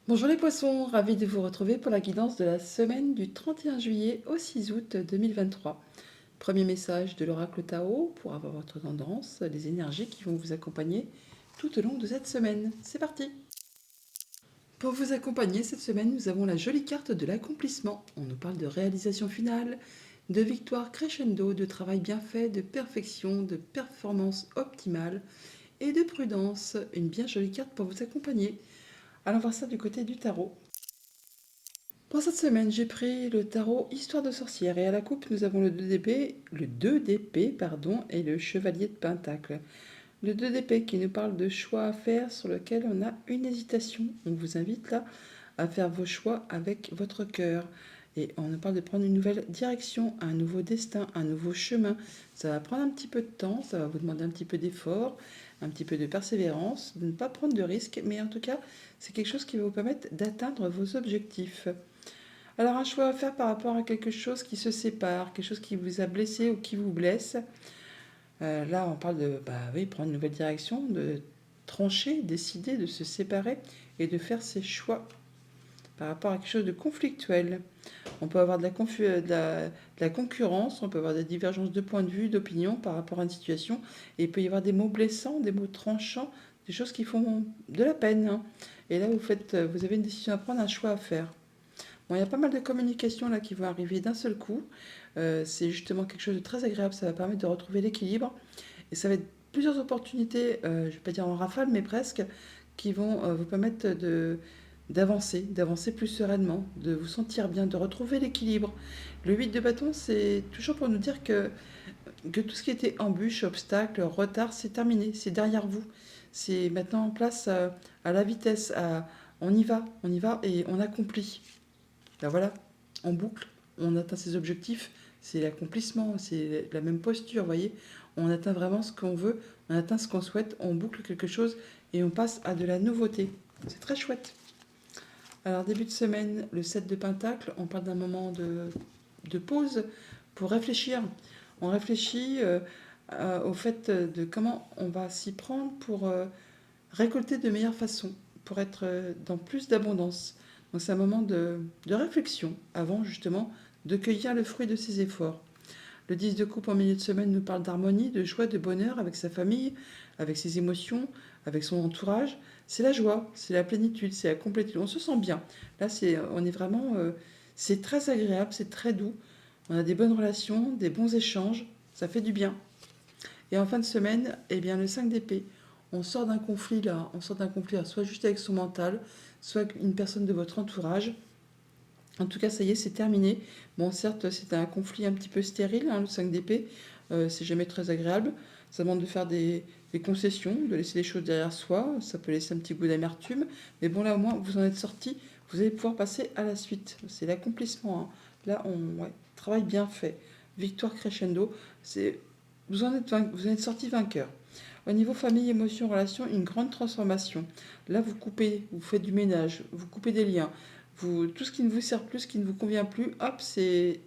Bonjour les poissons, ravi de vous retrouver pour la guidance de la semaine du 31 juillet au 6 août 2023. Premier message de l'oracle Tao pour avoir votre tendance, les énergies qui vont vous accompagner tout au long de cette semaine. C'est parti. Pour vous accompagner cette semaine, nous avons la jolie carte de l'accomplissement. On nous parle de réalisation finale, de victoire crescendo, de travail bien fait, de perfection, de performance optimale et de prudence. Une bien jolie carte pour vous accompagner. Allons voir ça du côté du tarot. Pour cette semaine, j'ai pris le tarot Histoire de sorcière et à la coupe, nous avons le 2 d'épée, pardon, et le chevalier de pentacle. Le 2 d'épée qui nous parle de choix à faire sur lequel on a une hésitation. On vous invite là à faire vos choix avec votre cœur. Et on nous parle de prendre une nouvelle direction, un nouveau destin, un nouveau chemin. Ça va prendre un petit peu de temps, ça va vous demander un petit peu d'effort, un petit peu de persévérance, de ne pas prendre de risques, mais en tout cas, c'est quelque chose qui va vous permettre d'atteindre vos objectifs. Alors un choix à faire par rapport à quelque chose qui se sépare, quelque chose qui vous a blessé ou qui vous blesse. Là, on parle de oui, prendre une nouvelle direction, de trancher, décider de se séparer et de faire ses choix par rapport à quelque chose de conflictuel. On peut avoir de la concurrence, on peut avoir des divergences de points de vue, d'opinion par rapport à une situation, et il peut y avoir des mots blessants, des mots tranchants, des choses qui font de la peine, hein. Et là, vous avez une décision à prendre, un choix à faire. Bon, il y a pas mal de communications là qui vont arriver d'un seul coup. C'est justement quelque chose de très agréable. Ça va permettre de retrouver l'équilibre. Et ça va être plusieurs opportunités, je ne vais pas dire en rafale, mais presque, qui vont vous permettre d'avancer plus sereinement, de vous sentir bien, de retrouver l'équilibre. Le 8 de bâton, c'est toujours pour nous dire que tout ce qui était embûche, obstacle, retard, c'est terminé, c'est derrière vous. C'est maintenant en place à la vitesse, on y va et on accomplit. Ben voilà, on boucle, on atteint ses objectifs, c'est l'accomplissement, c'est la même posture, vous voyez. On atteint vraiment ce qu'on veut, on atteint ce qu'on souhaite, on boucle quelque chose et on passe à de la nouveauté. C'est très chouette. Alors début de semaine, le 7 de Pentacle, on parle d'un moment de pause pour réfléchir. On réfléchit au fait de comment on va s'y prendre pour récolter de meilleure façon, pour être dans plus d'abondance. Donc c'est un moment de réflexion avant justement de cueillir le fruit de ses efforts. Le 10 de coupe en milieu de semaine nous parle d'harmonie, de joie, de bonheur avec sa famille, avec ses émotions, avec son entourage. C'est la joie, c'est la plénitude, c'est la complétude. On se sent bien. Là, on est vraiment, c'est très agréable, c'est très doux. On a des bonnes relations, des bons échanges. Ça fait du bien. Et en fin de semaine, eh bien, le 5 d'épée. On sort d'un conflit là, soit juste avec son mental, soit avec une personne de votre entourage. En tout cas, ça y est, c'est terminé. Bon, certes, c'était un conflit un petit peu stérile, hein, le 5 d'épée. C'est jamais très agréable. Ça demande de faire des concessions, de laisser les choses derrière soi. Ça peut laisser un petit goût d'amertume. Mais bon, là, au moins, vous en êtes sorti. Vous allez pouvoir passer à la suite. C'est l'accomplissement, hein. Là, ouais, travail bien fait. Victoire crescendo. C'est, vous en êtes sorti vainqueur. Au niveau famille, émotion, relation, une grande transformation. Là, vous coupez, vous faites du ménage, vous coupez des liens. Tout ce qui ne vous sert plus, ce qui ne vous convient plus, hop, c'est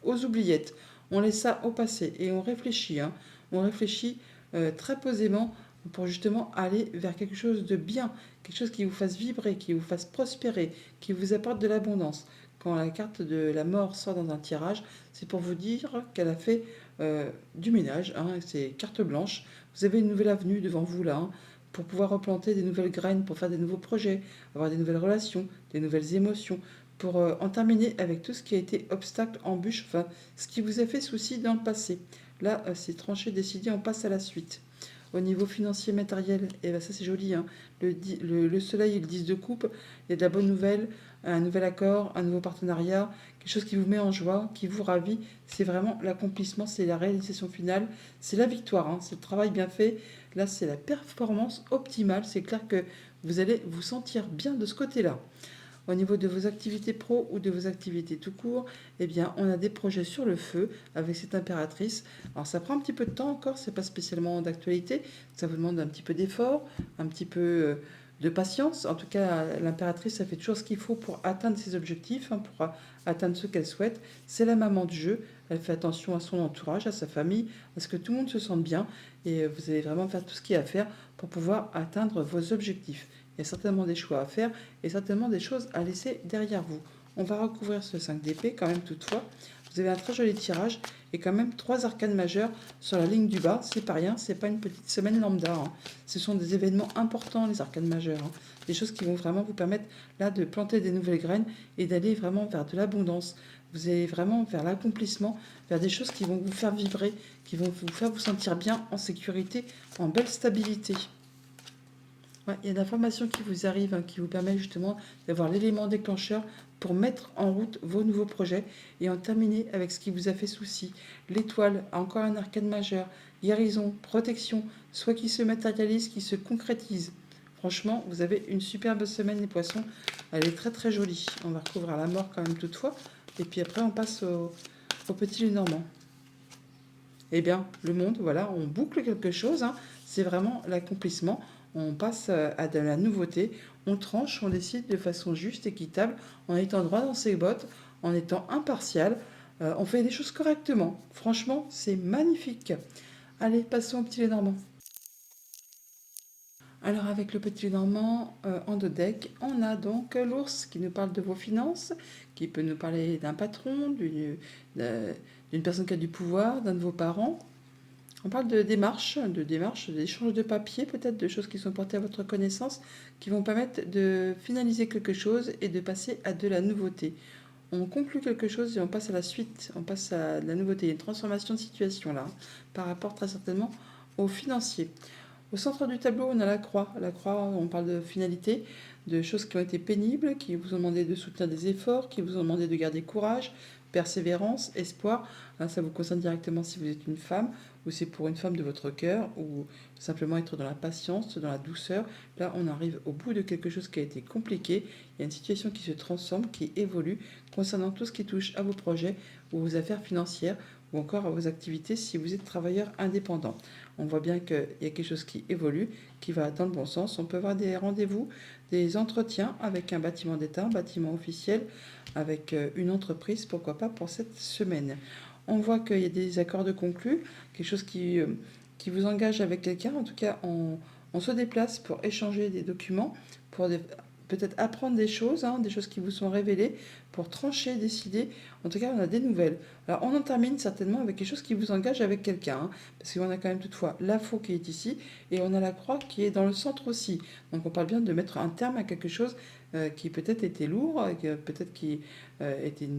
aux oubliettes. On laisse ça au passé et on réfléchit, hein. On réfléchit très posément pour justement aller vers quelque chose de bien, quelque chose qui vous fasse vibrer, qui vous fasse prospérer, qui vous apporte de l'abondance. Quand la carte de la mort sort dans un tirage, c'est pour vous dire qu'elle a fait du ménage, hein, c'est carte blanche. Vous avez une nouvelle avenue devant vous là, hein, pour pouvoir replanter des nouvelles graines, pour faire des nouveaux projets, avoir des nouvelles relations, des nouvelles émotions, pour en terminer avec tout ce qui a été obstacle, embûche, enfin ce qui vous a fait souci dans le passé. Là, c'est tranché, décidé, on passe à la suite. Au niveau financier, matériel, et ben ça c'est joli, hein. Le soleil et le 10 de coupe, il y a de la bonne nouvelle, un nouvel accord, un nouveau partenariat, quelque chose qui vous met en joie, qui vous ravit. C'est vraiment l'accomplissement, c'est la réalisation finale, c'est la victoire, hein, c'est le travail bien fait. Là, c'est la performance optimale. C'est clair que vous allez vous sentir bien de ce côté-là. Au niveau de vos activités pro ou de vos activités tout court, eh bien, on a des projets sur le feu avec cette impératrice. Alors, ça prend un petit peu de temps encore, c'est pas spécialement d'actualité. Ça vous demande un petit peu d'effort, un petit peu de patience. En tout cas, l'impératrice, ça fait toujours ce qu'il faut pour atteindre ses objectifs, hein, pour atteindre ce qu'elle souhaite. C'est la maman du jeu. Elle fait attention à son entourage, à sa famille, à ce que tout le monde se sente bien. Et vous allez vraiment faire tout ce qu'il y a à faire pour pouvoir atteindre vos objectifs. Il y a certainement des choix à faire et certainement des choses à laisser derrière vous. On va recouvrir ce 5 d'épée quand même toutefois. Vous avez un très joli tirage et quand même 3 arcanes majeures sur la ligne du bas. C'est pas rien, c'est pas une petite semaine lambda, hein. Ce sont des événements importants, les arcanes majeures, hein. Des choses qui vont vraiment vous permettre là de planter des nouvelles graines et d'aller vraiment vers de l'abondance. Vous allez vraiment vers l'accomplissement, vers des choses qui vont vous faire vibrer, qui vont vous faire vous sentir bien, en sécurité, en belle stabilité. Ouais, il y a d'informations qui vous arrivent, hein, qui vous permettent justement d'avoir l'élément déclencheur pour mettre en route vos nouveaux projets et en terminer avec ce qui vous a fait souci. L'étoile, encore un arcane majeur, guérison, protection, soit qui se matérialise, qui se concrétise. Franchement, vous avez une superbe semaine les poissons, elle est très très jolie. On va recouvrir la mort quand même toutefois, et puis après on passe au petit Lenormand. Eh bien, le monde, voilà, on boucle quelque chose, hein. C'est vraiment l'accomplissement. On passe à de la nouveauté, on tranche, on décide de façon juste, équitable, en étant droit dans ses bottes, en étant impartial. On fait des choses correctement. Franchement, c'est magnifique. Allez, passons au petit Lenormand. Alors avec le petit Normand en deux decks, on a donc l'ours qui nous parle de vos finances, qui peut nous parler d'un patron, d'une personne qui a du pouvoir, d'un de vos parents. On parle de démarches, d'échanges de papier, peut-être de choses qui sont portées à votre connaissance, qui vont permettre de finaliser quelque chose et de passer à de la nouveauté. On conclut quelque chose et on passe à la suite, on passe à la nouveauté. Il y a une transformation de situation là, par rapport très certainement aux financiers. Au centre du tableau, on a la croix. La croix, on parle de finalité, de choses qui ont été pénibles, qui vous ont demandé de soutenir des efforts, qui vous ont demandé de garder courage, persévérance, espoir. Là, ça vous concerne directement si vous êtes une femme, ou c'est pour une femme de votre cœur, ou simplement être dans la patience, dans la douceur. Là, on arrive au bout de quelque chose qui a été compliqué. Il y a une situation qui se transforme, qui évolue, concernant tout ce qui touche à vos projets, ou vos affaires financières, ou encore à vos activités si vous êtes travailleur indépendant. On voit bien qu'il y a quelque chose qui évolue, qui va dans le bon sens. On peut avoir des rendez-vous, des entretiens avec un bâtiment d'État, un bâtiment officiel, avec une entreprise, pourquoi pas pour cette semaine. On voit qu'il y a des accords de conclus, quelque chose qui vous engage avec quelqu'un. En tout cas, on se déplace pour échanger des documents, pour peut-être apprendre des choses, hein, des choses qui vous sont révélées, pour trancher, décider. En tout cas, on a des nouvelles. Alors, on en termine certainement avec quelque chose qui vous engage avec quelqu'un, hein, parce qu'on a quand même toutefois la faux qui est ici, et on a la croix qui est dans le centre aussi. Donc, on parle bien de mettre un terme à quelque chose qui peut-être était lourd, peut-être qui était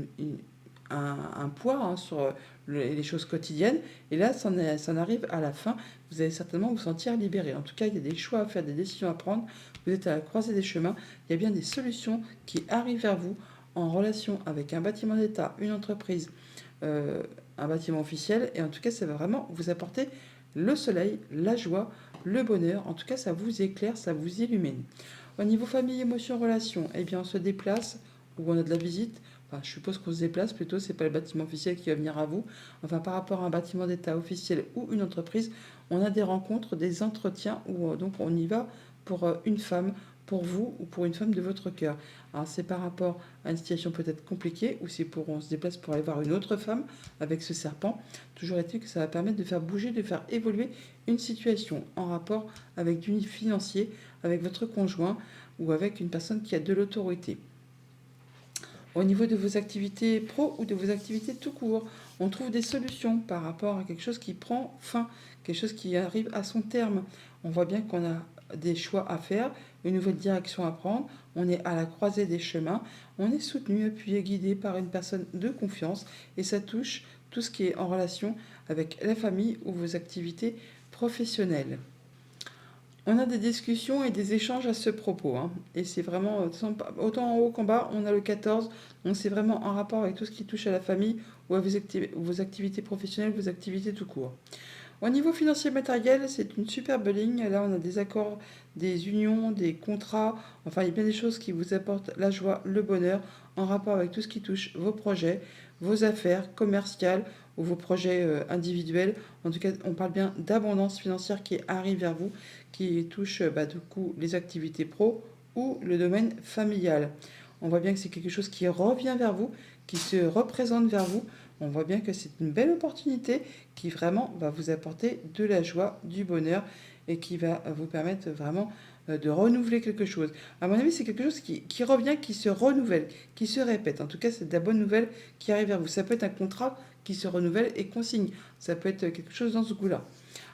un poids, hein, sur les choses quotidiennes. Et là, ça en arrive à la fin. Vous allez certainement vous sentir libéré. En tout cas, il y a des choix à faire, des décisions à prendre. Vous êtes à la croisée des chemins. Il y a bien des solutions qui arrivent vers vous en relation avec un bâtiment d'État, une entreprise, un bâtiment officiel. Et en tout cas, ça va vraiment vous apporter le soleil, la joie, le bonheur. En tout cas, ça vous éclaire, ça vous illumine. Au niveau famille, émotion, relation, eh bien, on se déplace ou on a de la visite. Enfin, je suppose qu'on se déplace plutôt, c'est pas le bâtiment officiel qui va venir à vous. Enfin, par rapport à un bâtiment d'État officiel ou une entreprise, on a des rencontres, des entretiens où donc on y va pour une femme, pour vous ou pour une femme de votre cœur. Alors c'est par rapport à une situation peut-être compliquée ou c'est pour on se déplace pour aller voir une autre femme avec ce serpent. Toujours est-il que ça va permettre de faire bouger, de faire évoluer une situation en rapport avec du financier, avec votre conjoint ou avec une personne qui a de l'autorité. Au niveau de vos activités pro ou de vos activités tout court, on trouve des solutions par rapport à quelque chose qui prend fin, quelque chose qui arrive à son terme. On voit bien qu'on a des choix à faire, une nouvelle direction à prendre, on est à la croisée des chemins, on est soutenu, appuyé, guidé par une personne de confiance et ça touche tout ce qui est en relation avec la famille ou vos activités professionnelles. On a des discussions et des échanges à ce propos, hein. Et c'est vraiment, autant en haut qu'en bas, on a le 14. Donc c'est vraiment en rapport avec tout ce qui touche à la famille ou à vos activités professionnelles, vos activités tout court. Au niveau financier matériel, c'est une superbe ligne. Là, on a des accords, des unions, des contrats. Enfin, il y a bien des choses qui vous apportent la joie, le bonheur en rapport avec tout ce qui touche vos projets, vos affaires commerciales ou vos projets individuels. En tout cas, on parle bien d'abondance financière qui arrive vers vous, qui touche du coup les activités pro ou le domaine familial. On voit bien que c'est quelque chose qui revient vers vous, qui se représente vers vous. On voit bien que c'est une belle opportunité qui vraiment va vous apporter de la joie, du bonheur et qui va vous permettre vraiment de renouveler quelque chose. À mon avis, c'est quelque chose qui revient, qui se renouvelle, qui se répète. En tout cas, c'est de la bonne nouvelle qui arrive vers vous. Ça peut être un contrat qui se renouvelle et qu'on signe. Ça peut être quelque chose dans ce goût-là.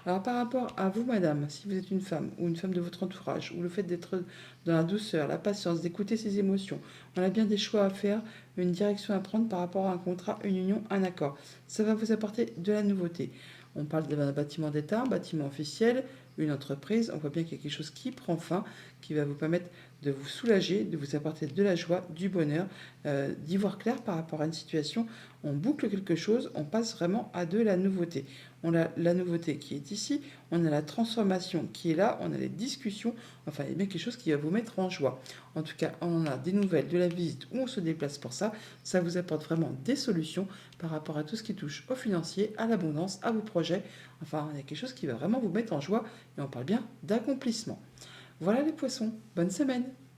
Alors par rapport à vous, madame, si vous êtes une femme ou une femme de votre entourage, ou le fait d'être dans la douceur, la patience, d'écouter ses émotions, on a bien des choix à faire, une direction à prendre par rapport à un contrat, une union, un accord. Ça va vous apporter de la nouveauté. On parle d'un bâtiment d'État, un bâtiment officiel, une entreprise. On voit bien qu'il y a quelque chose qui prend fin, qui va vous permettre de vous soulager, de vous apporter de la joie, du bonheur, d'y voir clair par rapport à une situation. On boucle quelque chose, on passe vraiment à de la nouveauté. On a la nouveauté qui est ici, on a la transformation qui est là, on a les discussions, enfin il y a bien quelque chose qui va vous mettre en joie. En tout cas, on a des nouvelles de la visite où on se déplace pour ça. Ça vous apporte vraiment des solutions par rapport à tout ce qui touche au financier, à l'abondance, à vos projets. Enfin, il y a quelque chose qui va vraiment vous mettre en joie et on parle bien d'accomplissement. Voilà les poissons, bonne semaine!